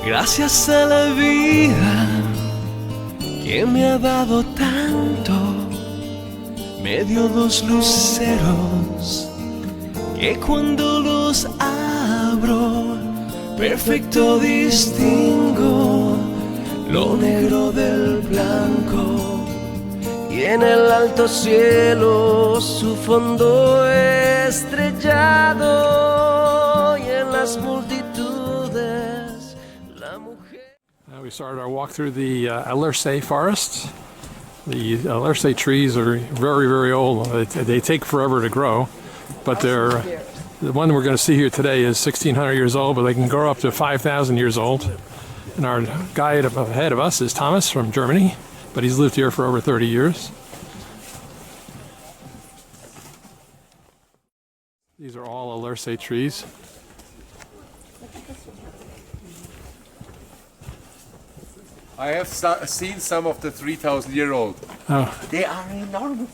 Gracias a la vida que me ha dado tanto, me dio dos luceros que cuando los abro, perfecto distingo lo negro del blanco, y en el alto cielo su fondo estrellado, y en las multitudes la mujer. Now we started our walk through the Alerce forest. The Alerce trees are very, very old. They take forever to grow, but they're the one we're going to see here today is 1,600 years old, but they can grow up to 5,000 years old. And our guide ahead of us is Thomas from Germany, but he's lived here for over 30 years. These are all Alerce trees. I have seen some of the 3,000-year-old. Oh. They are enormous.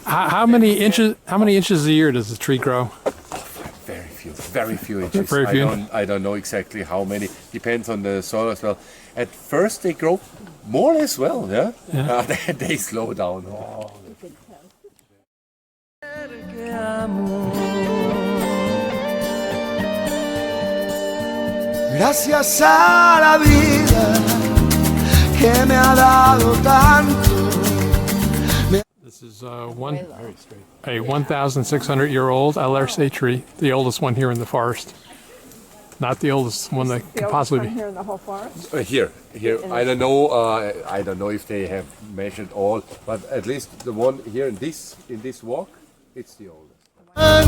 How many inches a year does the tree grow? Very few inches. Very few. I don't know exactly how many. Depends on the soil as well. At first they grow more or less well, yeah. Then they slow down. Oh. Gracias a la vida que me ha dado tanto. This is a 1,600-year-old Alerce tree, the oldest one here in the forest. Not the oldest one that could possibly be. Here in the whole forest? Here. I don't know if they have measured all, but at least the one here in this walk, it's the oldest. La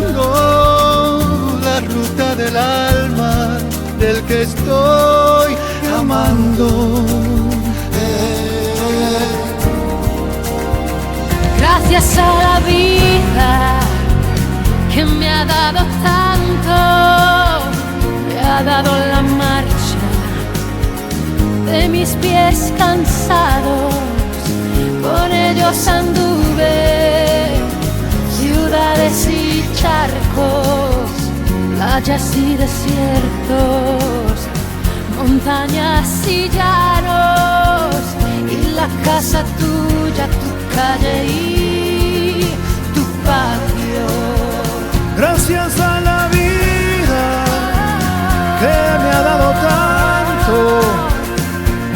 ruta del alma del que estoy amando. Gracias a la vida que me ha dado tanto, me ha dado la marcha de mis pies cansados, con ellos anduve ciudades y charcos, playas y desiertos, montañas y llanos, y la casa tuya, tu calle y tu patio. Gracias a la vida que me ha dado tanto,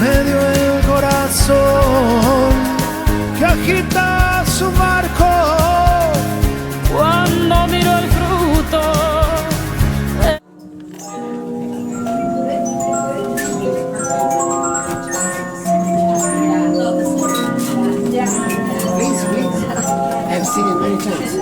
me dio el corazón que agita su marco cuando miro el fruto. I've seen it many times.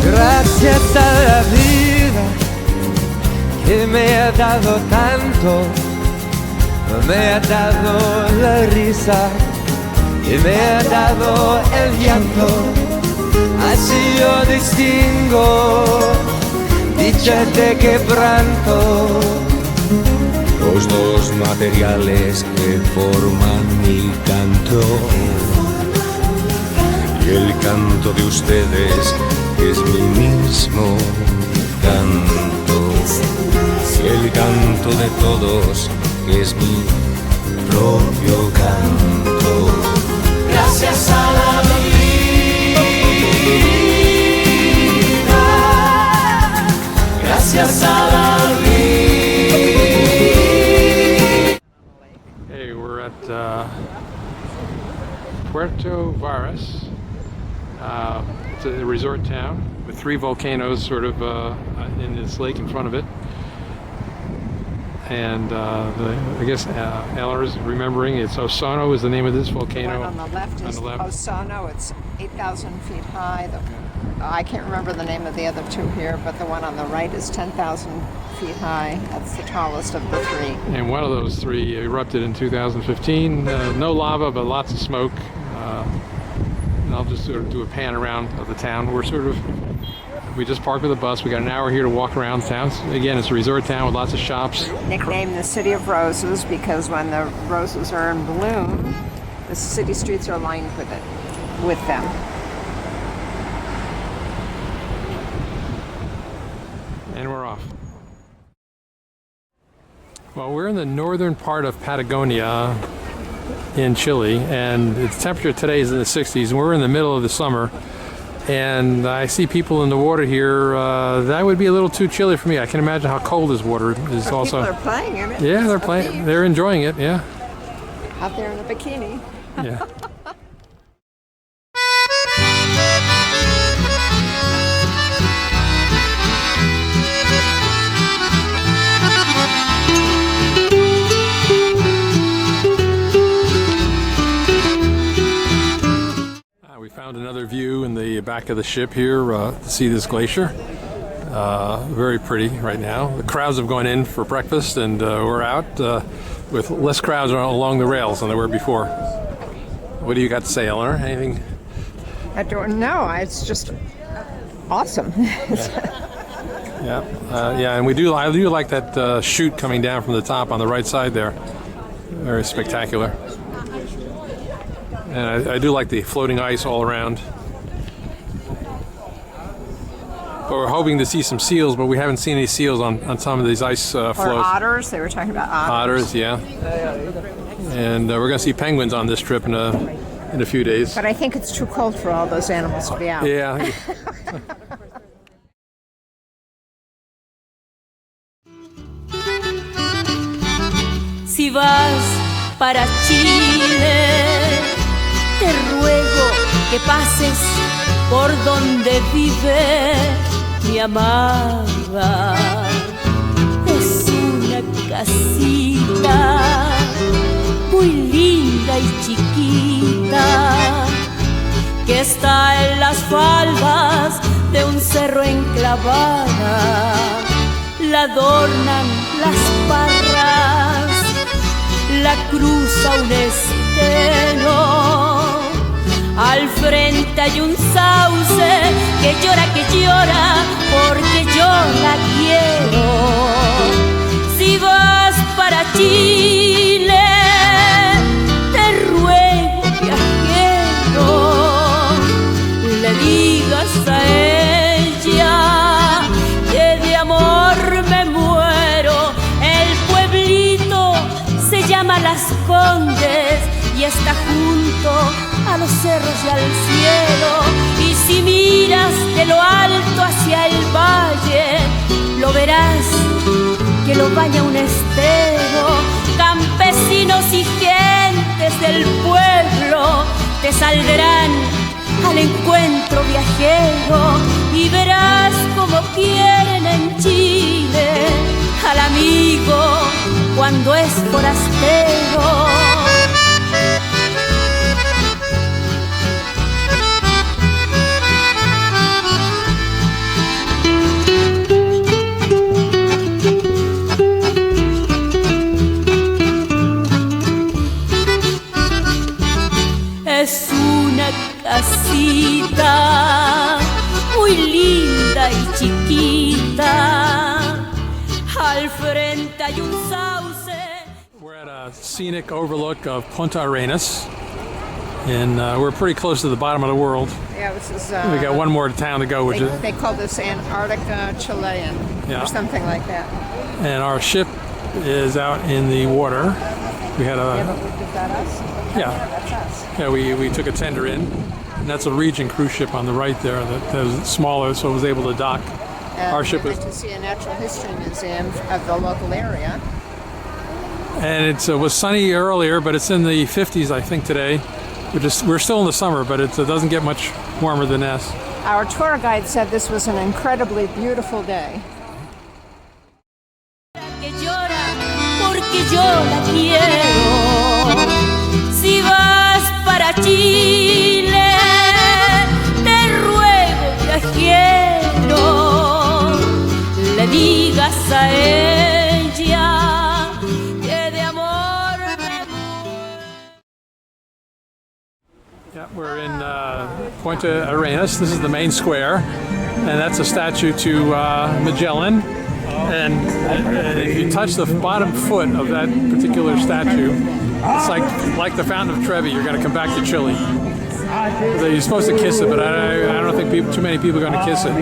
Gracias a la vida que me ha dado tanto, me ha dado la risa, que me ha dado el llanto, así yo distingo dicha de quebranto. Los dos materiales que forman mi canto, y el canto de ustedes es mi mismo canto, y el canto de todos es mi propio canto. Gracias a la vida, gracias a la vida. Hey, we're at Puerto Varas. It's a resort town with 3 volcanoes sort of in this lake in front of it. And I guess Eleanor is remembering it's Osorno is the name of this volcano. The one on the left is Osorno. It's 8,000 feet high. I can't remember the name of the other two here, but the one on the right is 10,000 feet high. That's the tallest of the three. And one of those three erupted in 2015. No lava, but lots of smoke. And I'll just sort of do a pan around of the town. We just parked with a bus. We got an hour here to walk around town. Again, it's a resort town with lots of shops. Nicknamed the City of Roses because when the roses are in bloom, the city streets are lined with them. And we're off. Well, we're in the northern part of Patagonia in Chile, and the temperature today is in the 60s, and we're in the middle of the summer. And I see people in the water here. That would be a little too chilly for me. I can imagine how cold this water is. But also. People are playing in it. Yeah, they're playing. They're enjoying it. Yeah. Out there in a bikini. Yeah. We found another view in the back of the ship here to see this glacier. Very pretty right now. The crowds have gone in for breakfast, and we're out with less crowds along the rails than there were before. What do you got to say, Eleanor? Anything? I don't know. It's just awesome. Yeah, and I do like that chute coming down from the top on the right side there. Very spectacular. And I do like the floating ice all around. But we're hoping to see some seals, but we haven't seen any seals on some of these ice floes. Or otters. They were talking about otters. Otters, yeah. And we're going to see penguins on this trip in a few days. But I think it's too cold for all those animals to be out. Yeah. Si vas para Chile, te ruego que pases por donde vive mi amada. Es una casita muy linda y chiquita que está en las faldas de un cerro enclavada. La adornan las parras, la cruza un estero. Al frente hay un sauce que llora porque yo la quiero. Si vas para Chile, te ruego, viajero, le digas a ella que de amor me muero. El pueblito se llama Las Condes y está junto a los cerros y al cielo. Y si miras de lo alto hacia el valle, lo verás que lo baña un estero. Campesinos y gentes del pueblo te saldrán al encuentro, viajero, y verás como quieren en Chile al amigo cuando es forastero. Es una casita muy linda y chiquita. Al frente hay un sauce. We're at a scenic overlook of Punta Arenas, and we're pretty close to the bottom of the world. Yeah, this is. We got one more town to go, which is. They call this Antarctica Chilean or something like that. And our ship is out in the water. We had a. Yeah, but is that us? Yeah. That's us. Yeah, we took a tender in, and that's a Regent cruise ship on the right there that is smaller, so it was able to dock. Our ship was to see a natural history museum of the local area. And it was sunny earlier, but it's in the 50s, I think, today. We're still in the summer, but it doesn't get much warmer than this. Our tour guide said this was an incredibly beautiful day. Que llora Yeah, we're in Puerto Varas. This is the main square, and that's a statue to Magellan. And if you touch the bottom foot of that particular statue, it's like the Fountain of Trevi. You're going to come back to Chile. You're supposed to kiss it, but I don't think too many people are going to kiss it.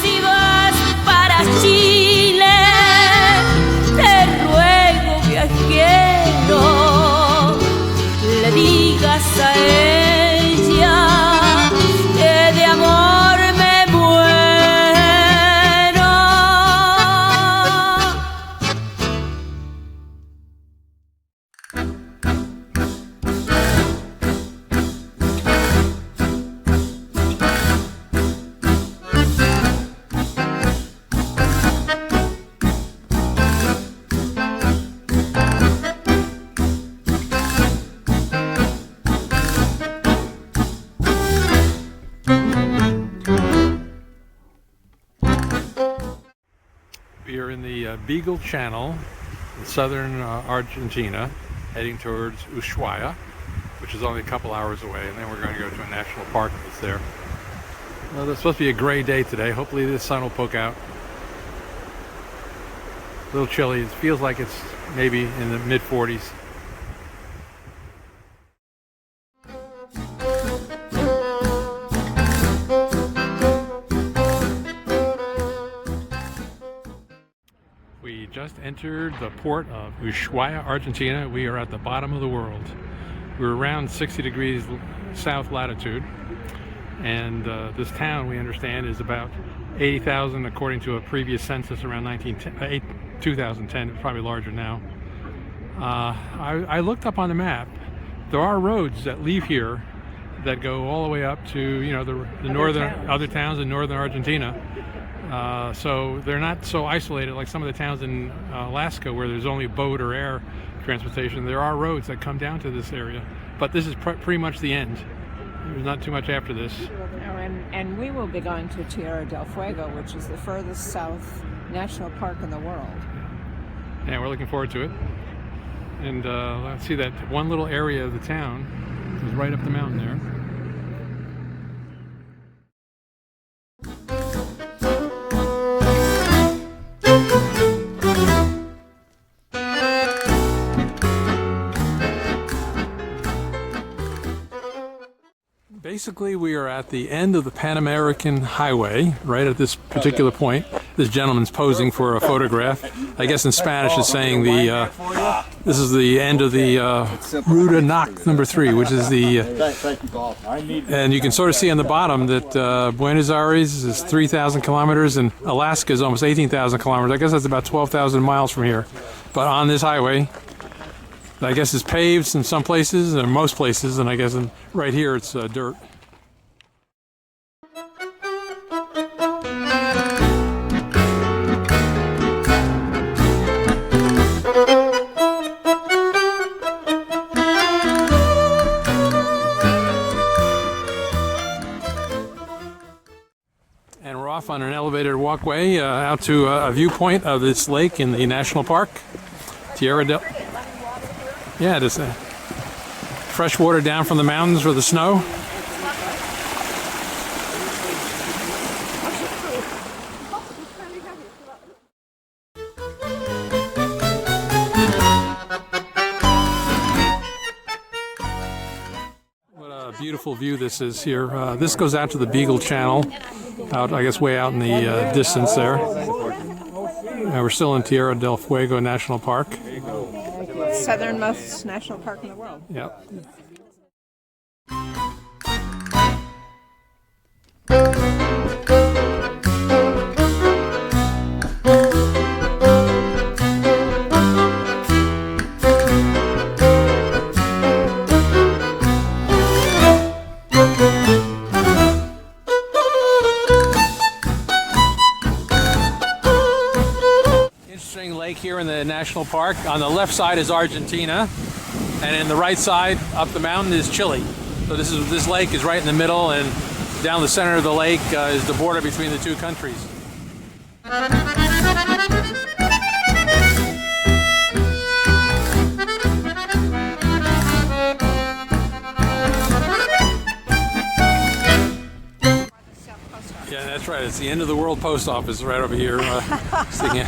Si vas para Chile, te ruego, viajero, le digas a ella que de amor me muero. We are in the Beagle Channel in southern Argentina, heading towards Ushuaia, which is only a couple hours away, and then we're going to go to a national park that's there. Well, it's supposed to be a gray day today. Hopefully the sun will poke out. A little chilly. It feels like it's maybe in the mid-40s. We just entered the port of Ushuaia, Argentina. We are at the bottom of the world. We're around 60 degrees south latitude, and this town, we understand, is about 80,000 according to a previous census around 2010. It's probably larger now. I looked up on the map. There are roads that leave here that go all the way up to, you know, the other towns in northern Argentina. So they're not so isolated like some of the towns in Alaska where there's only boat or air transportation. There are roads that come down to this area, but this is pretty much the end. There's not too much after this. And we will be going to Tierra del Fuego, which is the furthest south national park in the world. Yeah, we're looking forward to it. And let's see, that one little area of the town is right up the mountain there. Basically, we are at the end of the Pan American Highway, right at this particular point. This gentleman's posing for a photograph. I guess in Spanish it's saying this is the end of the Ruta Nac number 3, which is the... and you can sort of see on the bottom that Buenos Aires is 3,000 kilometers and Alaska is almost 18,000 kilometers. I guess that's about 12,000 miles from here. But on this highway, I guess it's paved in some places, and most places, and I guess right here it's dirt. And we're off on an elevated walkway out to a viewpoint of this lake in the national park, Tierra del... Yeah, just fresh water down from the mountains for the snow. What a beautiful view this is here. This goes out to the Beagle Channel, out, I guess, way out in the distance there. We're still in Tierra del Fuego National Park. Southernmost national park in the world. Yep. Lake here in the national park. On the left side is Argentina, and in the right side up the mountain is Chile. So this lake is right in the middle, and down the center of the lake is the border between the two countries. That's right. It's the end of the world post office right over here. Sticking it.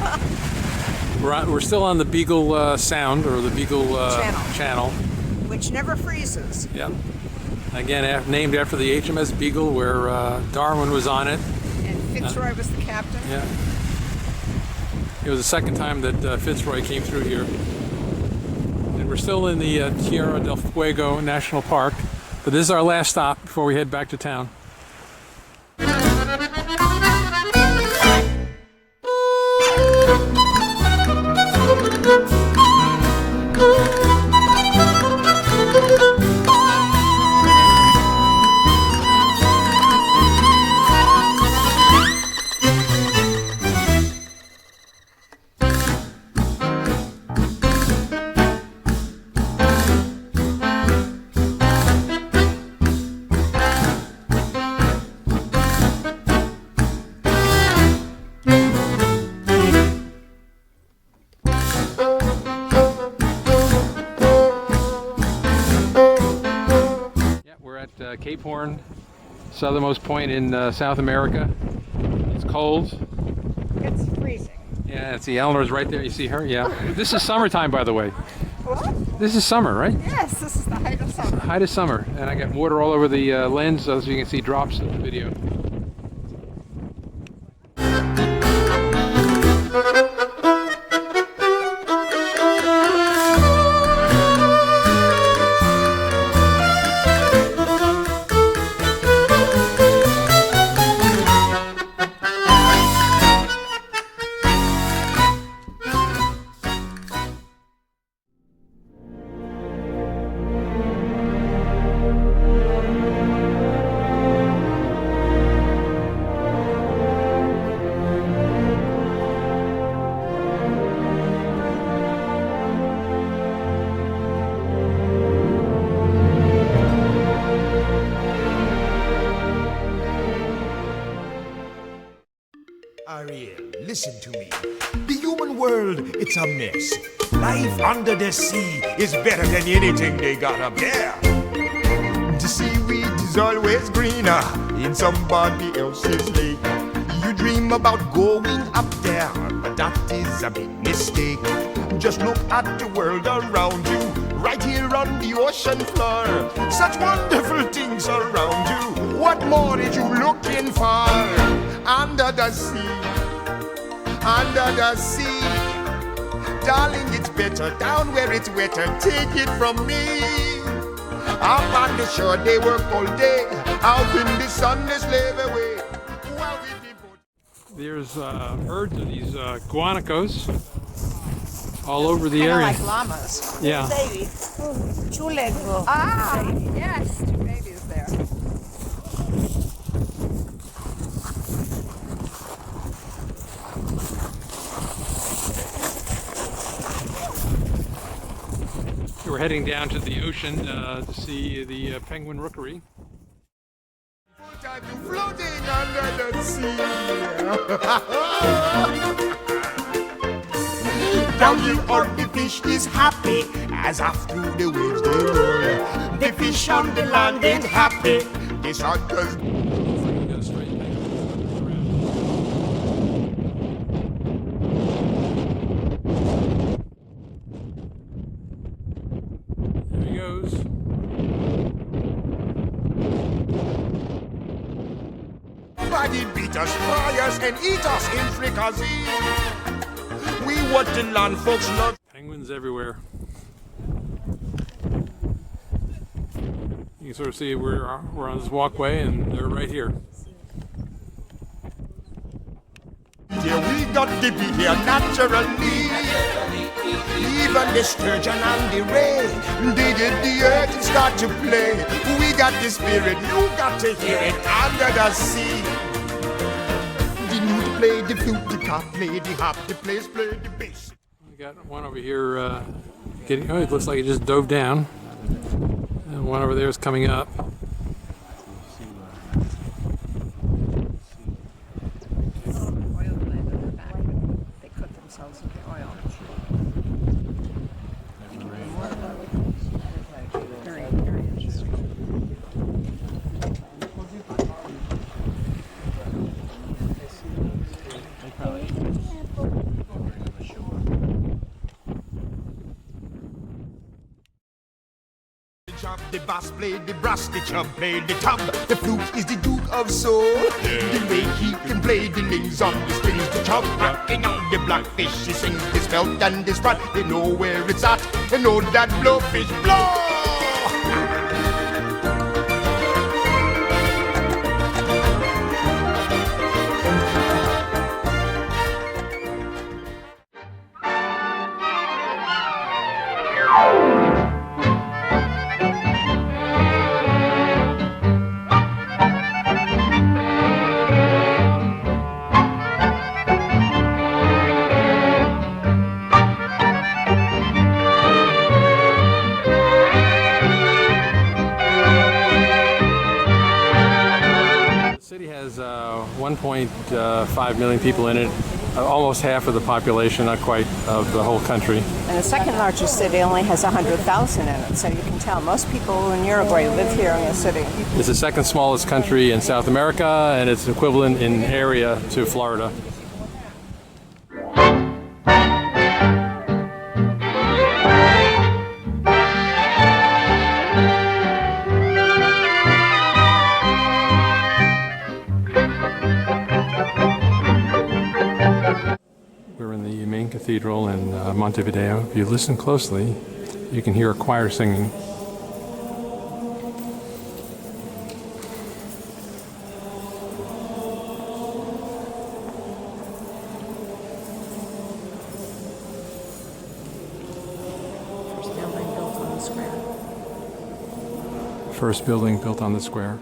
We're still on the Beagle Sound, or the Beagle channel. Which never freezes. Yeah. Again, named after the HMS Beagle, where Darwin was on it. And Fitzroy was the captain. Yeah. It was the second time that Fitzroy came through here. And we're still in the Tierra del Fuego National Park, but this is our last stop before we head back to town. Cape Horn, southernmost point in South America. It's cold. It's freezing. Yeah, it's the Eleanor's right there. You see her? Yeah. This is summertime, by the way. What? This is summer, right? Yes, this is the height of summer. Height of summer. And I got water all over the lens, as you can see drops in the video. Ariel, listen to me. The human world, it's a mess. Life under the sea is better than anything they got up there. The seaweed is always greener in somebody else's lake. You dream about going up there, but that is a big mistake. Just look at the world around you, right here on the ocean floor. Such wonderful things around you. What more are you looking for? Under the sea, under the sea. Darling, it's better down where it's wetter. Take it from me. Up on the shore they work all day. Out in the sun they slave away. There's herds of these guanacos all over the area. Like llamas. Yeah. Ah, yes, two babies there. We're heading down to the ocean to see the penguin rookery. Floating under the sea. Down here on the fish is happy as after the waves they roll. The fish on the land ain't happy. They suckers. There he goes. Nobody beat us, fry us, and eat us in fricassee. We what the land folks not. Penguins everywhere. You can sort of see we're on this walkway, and they're right here. Yeah, we got to be here naturally. Even the sturgeon and the ray, they did the earth and start to play. We got the spirit, you got to hear it under the sea. The lute play, the flute, the cop play, the harp, the players play the bass. We got one over here getting. Oh, it looks like it just dove down. And one over there is coming up. Oil blade in the back. They cook themselves in the oil. Very, very interesting. chop, the bass played the brass, the chub played the tub. The flute is the duke of soul. The way he can play the names on the strings, the chub rocking on the blackfish. He sings this belt and this sprat. They know where it's at. They know that blowfish blow. The city has 1.5 million people in it, almost half of the population, not quite, of the whole country. And the second largest city only has 100,000 in it, so you can tell most people in Uruguay live here in the city. It's the second smallest country in South America, and it's equivalent in area to Florida. We're in the main cathedral in Montevideo. If you listen closely, you can hear a choir singing. First building built on the square.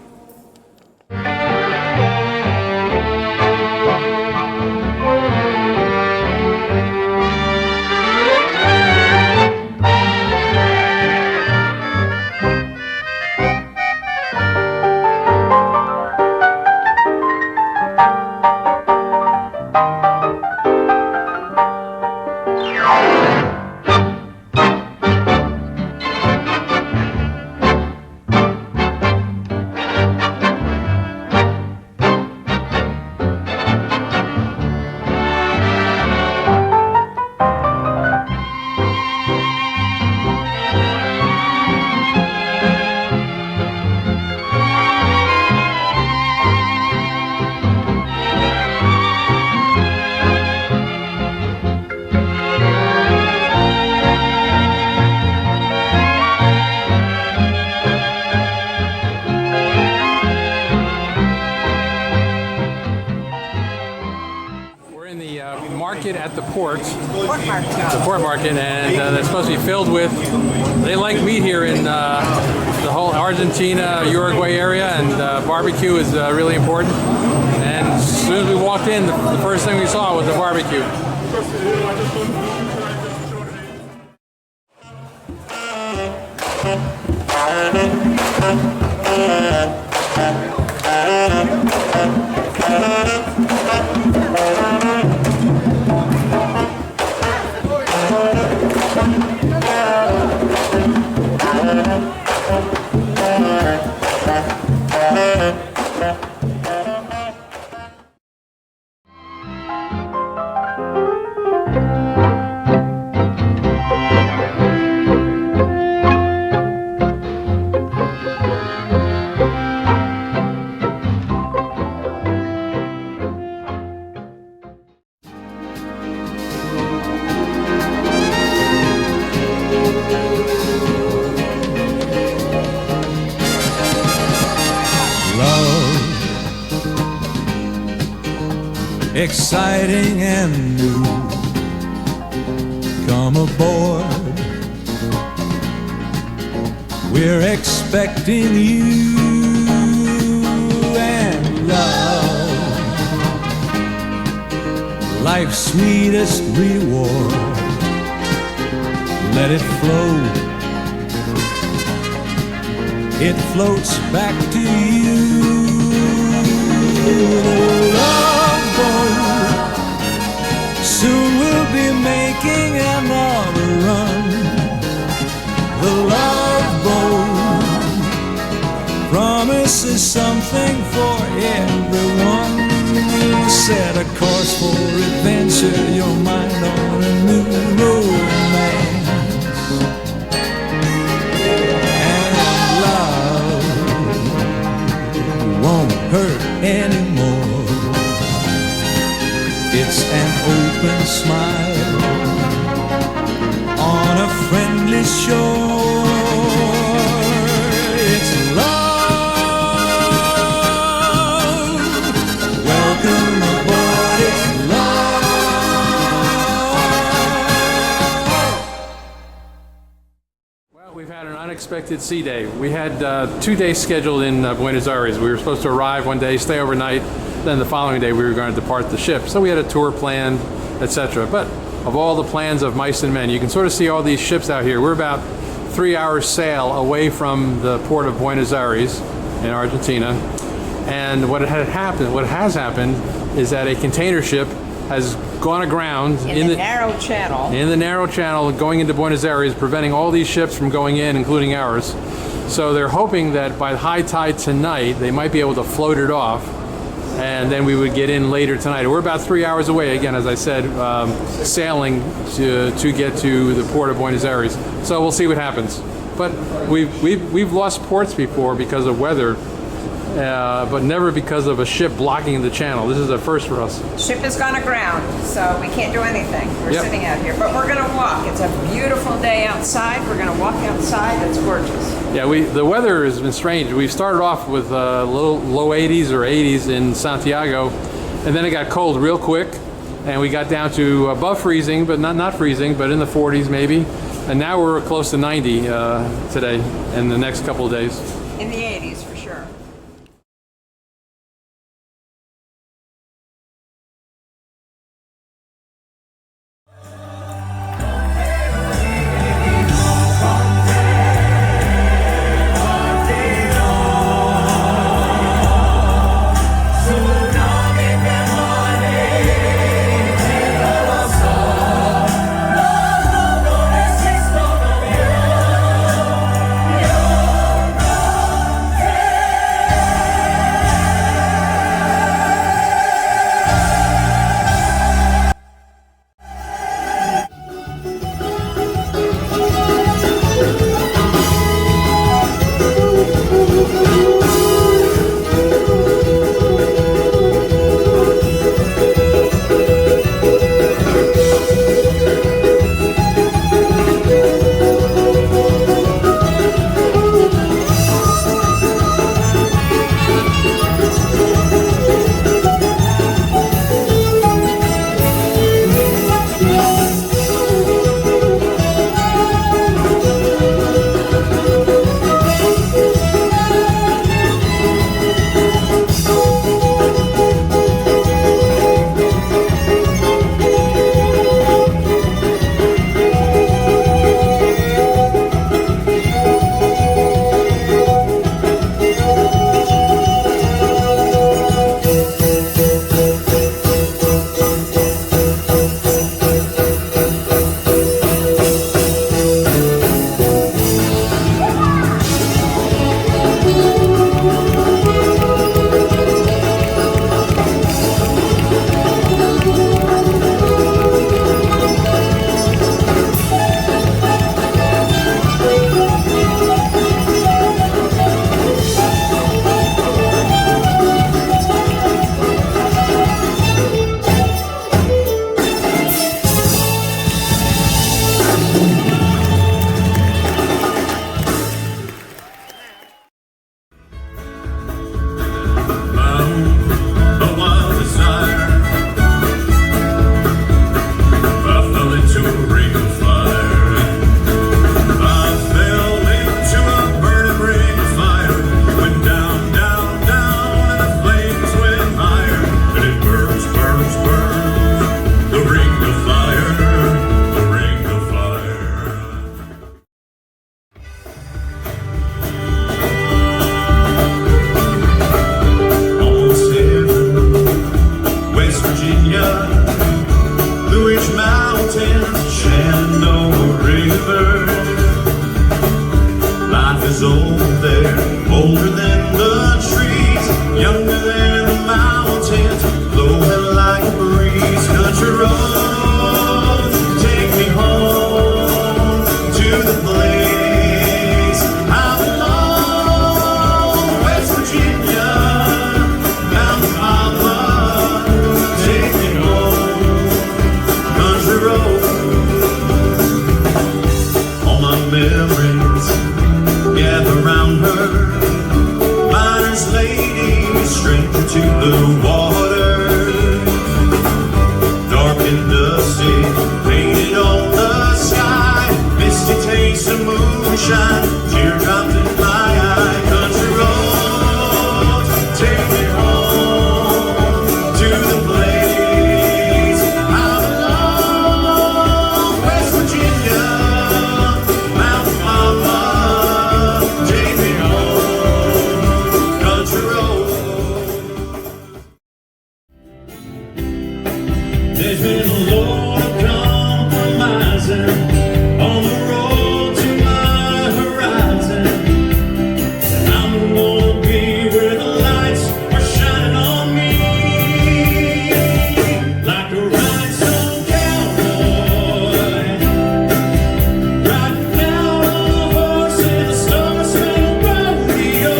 At the port market, and that's supposed to be filled with. They like meat here in the whole Argentina, Uruguay area, and barbecue is really important. And as soon as we walked in, the first thing we saw was the barbecue. Exciting and new. Come aboard. We're expecting you and love. Life's sweetest reward. Let it flow. It floats back to you. Soon we'll be making another run. The love boat promises something for everyone. Set a course for adventure, your mind on a new romance. And hurt anymore. It's an open smile on a friendly shore. It's love. Welcome aboard, it's love. Well, we've had an unexpected sea day. We had 2 days scheduled in Buenos Aires. We were supposed to arrive one day, stay overnight, then the following day we were going to depart the ship. So we had a tour planned, etc. But of all the plans of mice and men, you can sort of see all these ships out here. We're about 3 hours sail away from the port of Buenos Aires in Argentina. And what has happened is that a container ship has gone aground in the narrow channel. In the narrow channel going into Buenos Aires, preventing all these ships from going in, including ours. So they're hoping that by high tide tonight, they might be able to float it off, and then we would get in later tonight. We're about 3 hours away, again, as I said, sailing to get to the port of Buenos Aires. So we'll see what happens. But we've lost ports before because of weather, but never because of a ship blocking the channel. This is a first for us. Ship has gone aground, so we can't do anything. We're sitting out here, but we're going to walk. It's a beautiful day outside. We're going to walk outside. It's gorgeous. Yeah, the weather has been strange. We started off with little low 80s or 80s in Santiago, and then it got cold real quick, and we got down to above freezing, but not freezing, but in the 40s maybe. And now we're close to 90 today and the next couple of days. In the 80s, for sure. sunshine, teardrops in my eye. Country roads, take me home to the place I belong. West Virginia, Mountain Mama, take me home. Country roads. There's been a lot of compromising on the road to my horizon. And I'm gonna be where the lights are shining on me. Like a rhinestone cowboy, riding down on a horse in a star-spangled rodeo.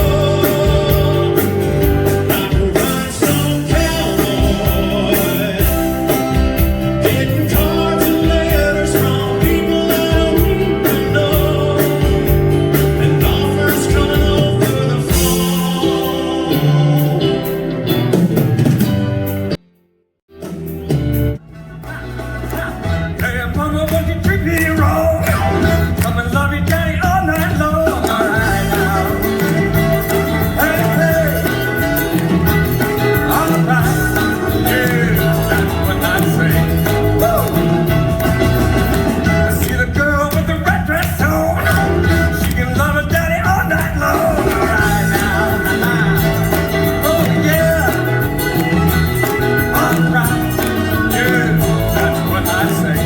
Like a rhinestone cowboy, getting cards and letters from people I don't even know, and offers coming over the phone. Hey, mama, won't you treat me wrong? Come and love you, daddy, all night long. All right now. Hey, hey. All right. Yeah, that's what I say. Woo! I see the girl with the red dress on. She can love her daddy all night long. All right now. Oh, yeah. All right. Yeah, that's what I say.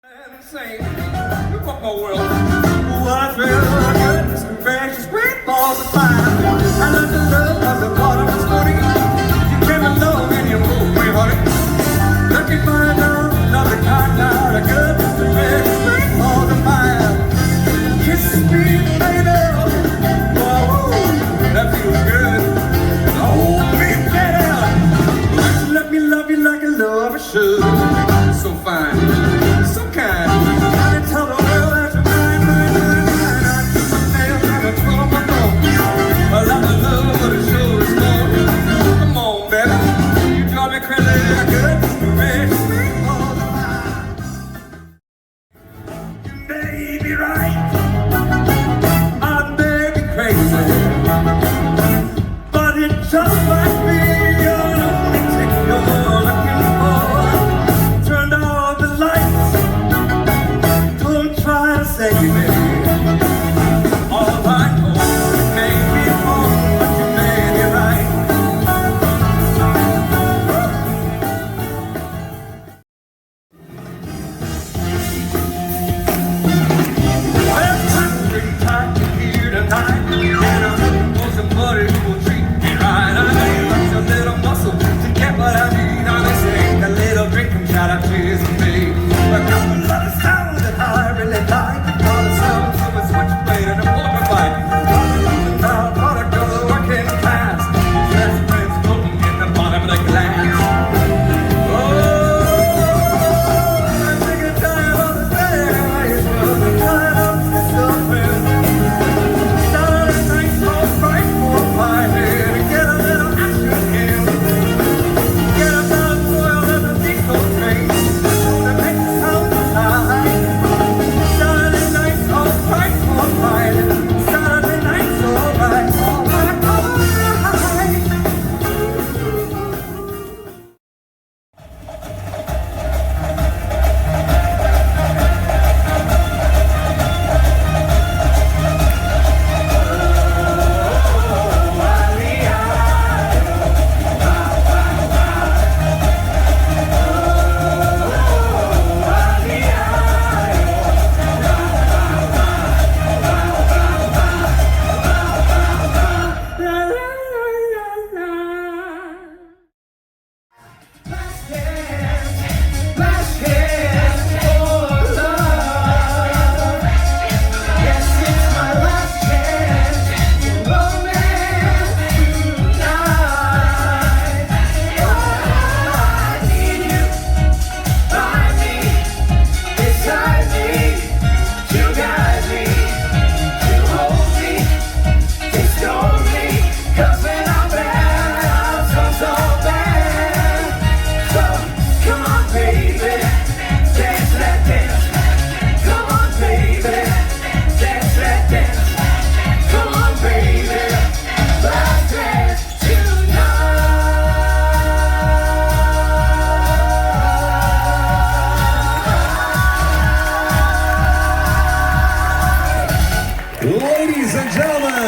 And sing. One more world. Ooh, I feel good. Some precious sweet balls of fire. I love the love of the water was floating. You came along and you moved me, honey. Looking for another kind now. The good, the precious sweet balls of fire. Kiss me, baby. Whoa, that feels good. Hold me better. Let me love you like a lover should. So fine, so kind. I can tell the world that you're mine, mine, mine, mine. I keep my nails and I twirl my thumb. I love the love, but it sure is more. Come on, baby, you drive me crazy. Good, precious sweet balls of fire. You may be right, I may be crazy, but it just might be you're the only thing you're looking for. Turned off the lights, don't try to save me. All I know, you may be wrong, but you may be right. Well,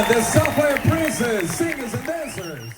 and the Sapphire Princess, singers and dancers.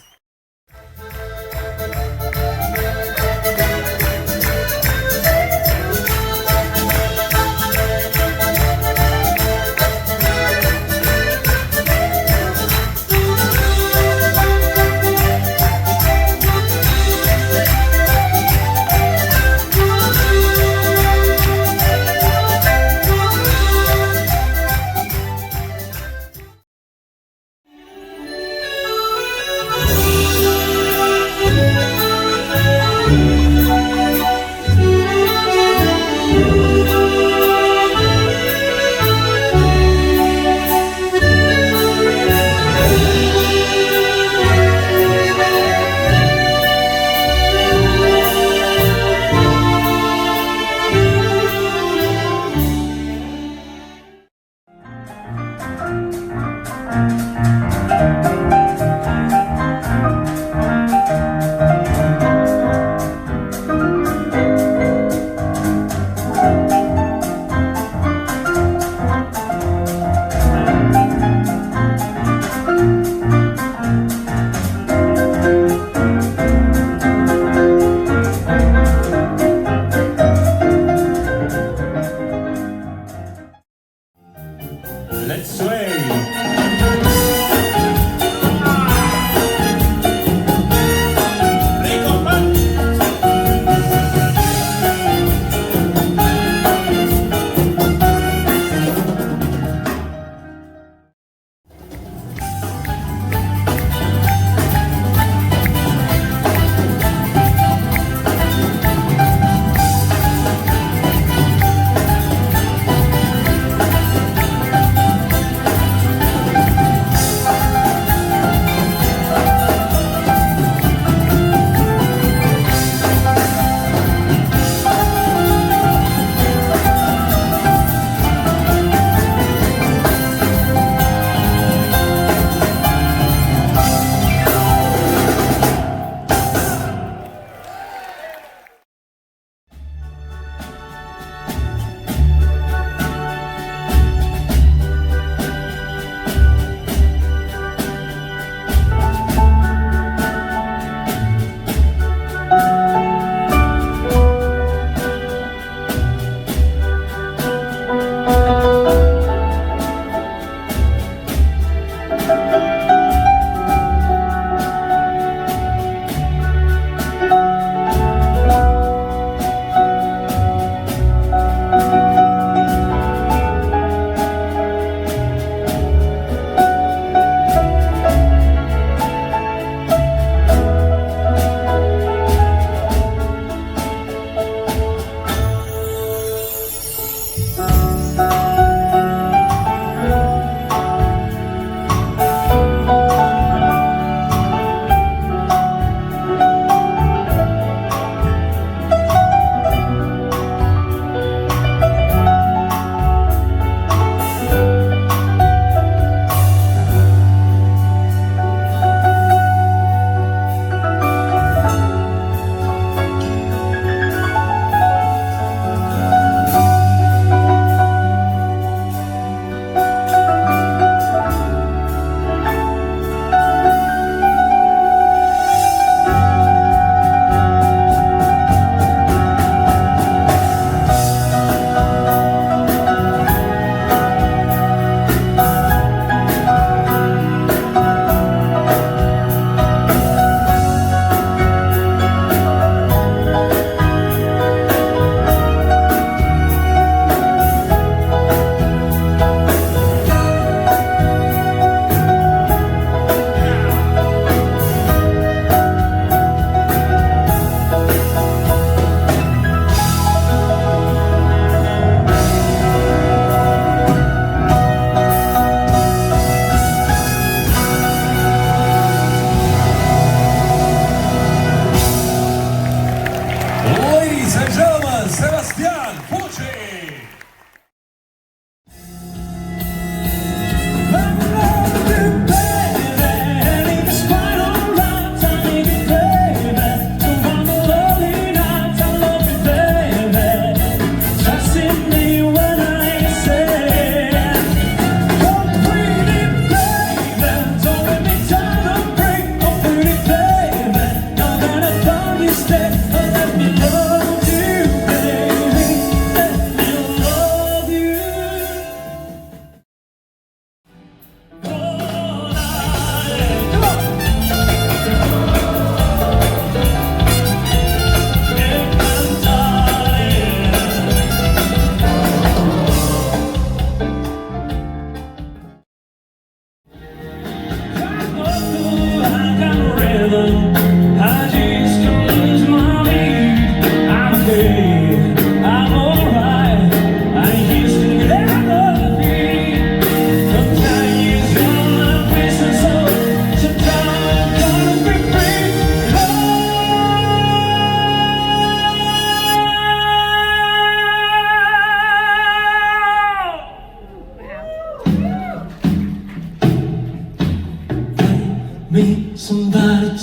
Let's sway.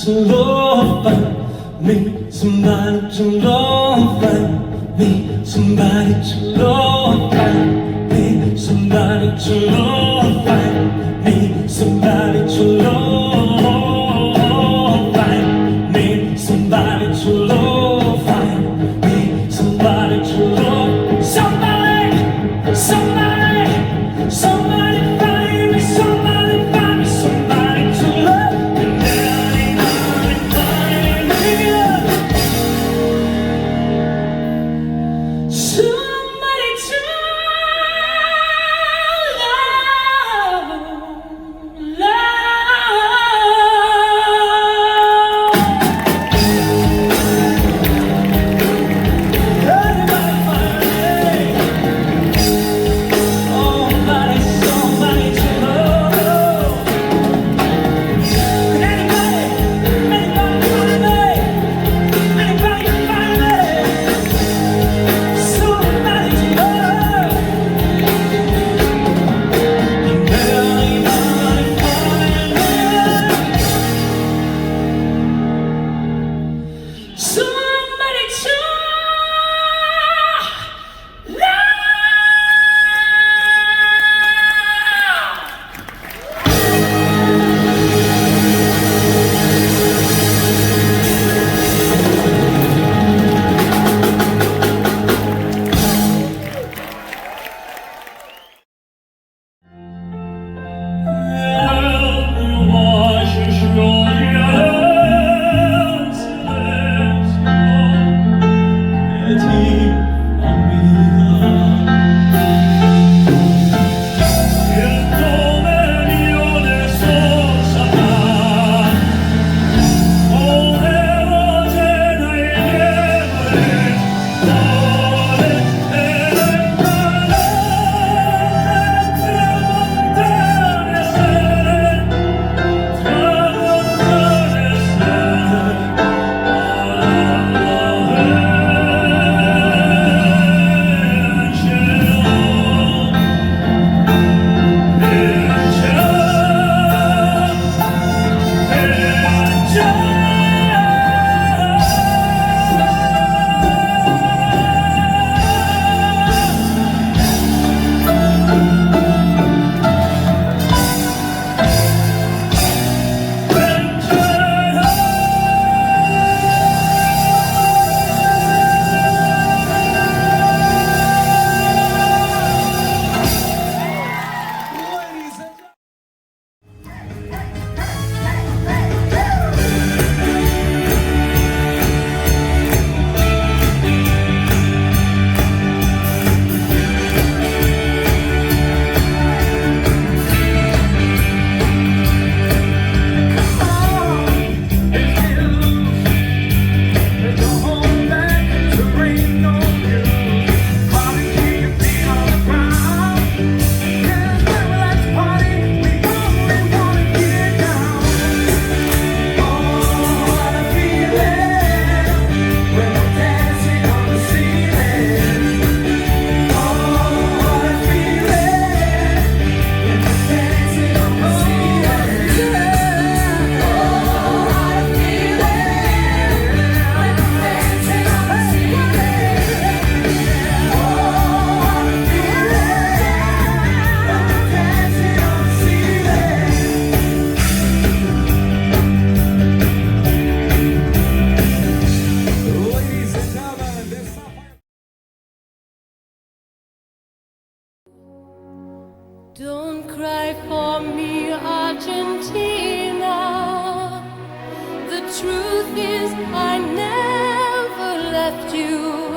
to love, find me somebody to love, find me somebody to love, find me somebody to love, find me somebody to love, find me somebody to love, find me somebody to love, somebody, somebody, somebody find me, somebody find me, somebody to love, and anybody find me, somebody to love, Don't cry for me, Argentina. The truth is I never left you.